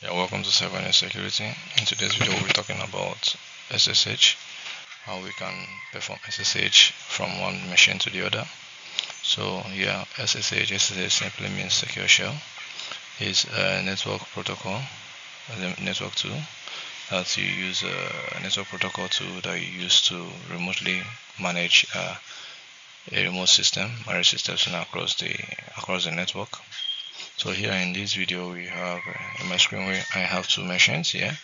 Yeah, welcome to cybersecurity. In today's video, we'll be talking about SSH, how we can perform SSH from one machine to the other. So yeah, SSH simply means secure shell. It's a network protocol, a network tool that you use, a network protocol tool that you use to remotely manage a remote system, manage systems across the network. So here in this video, we have in my screen where I have two machines here.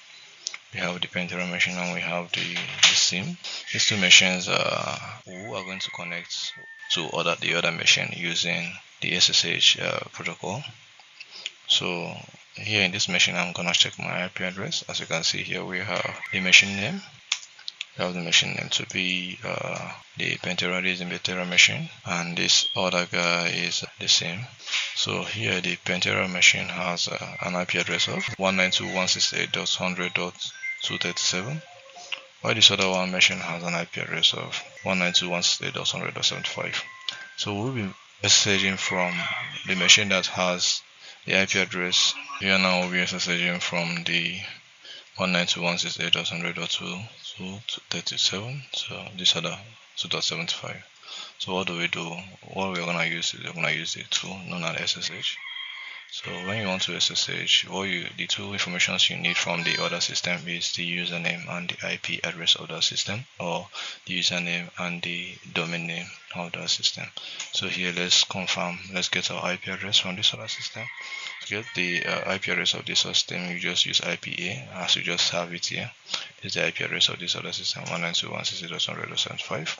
We have the Pantera machine and we have the SIM. These two machines who are going to connect to the other machine using the SSH protocol. So here in this machine, I'm gonna check my IP address. As you can see here, we have the machine name. We have the machine name to be the Pantera is the Pantera machine, and this other guy is the same. So here the Pantera machine has an IP address of 192.168.100.237, while this other one machine has an IP address of 192.168.100.75. So we'll be SSHing from the machine that has the IP address. Here now we'll be SSHing from the 192.168.100.237. So this other 2.75. So what do? What we're gonna use is we're gonna use the tool known as SSH. So when you want to SSH, the two informations you need from the other system is the username and the IP address of the system, or the username and the domain name of the system. So here let's get our IP address from this other system. To get the IP address of this system, you just use IPA as you just have it here. This is the IP address of this other system, 192.168.100.75.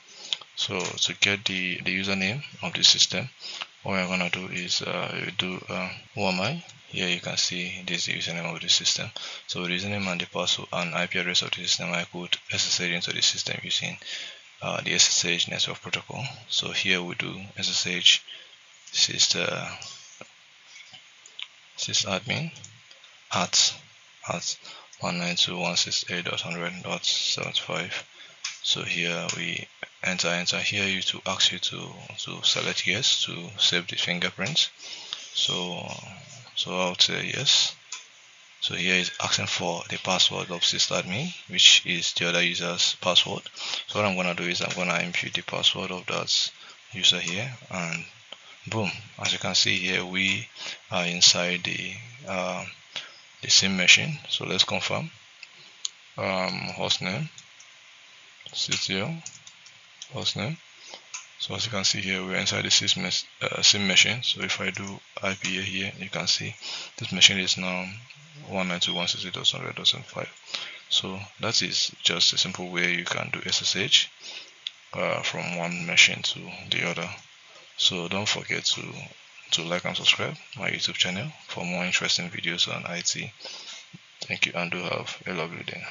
So to get the username of the system, what we're gonna do is who am I? Here you can see this is the username of the system. So the username and the password and IP address of the system, I could SSH into the system using the SSH network protocol. So here we do SSH sysadmin at 192.168.100.75. So here we enter here you to ask you to select yes to save the fingerprints. So I'll say yes. So here is asking for the password of sysadmin, which is the other user's password. So what I'm gonna do is I'm gonna input the password of that user here, and boom, as you can see here, we are inside the SIM machine. So let's confirm. Hostname, CTL, hostname. So as you can see here, we're inside the SIM machine. So if I do IPA here, you can see this machine is now 192.168.100.75. So that is just a simple way you can do SSH from one machine to the other. So don't forget to like and subscribe my YouTube channel for more interesting videos on IT. Thank you and do have a lovely day.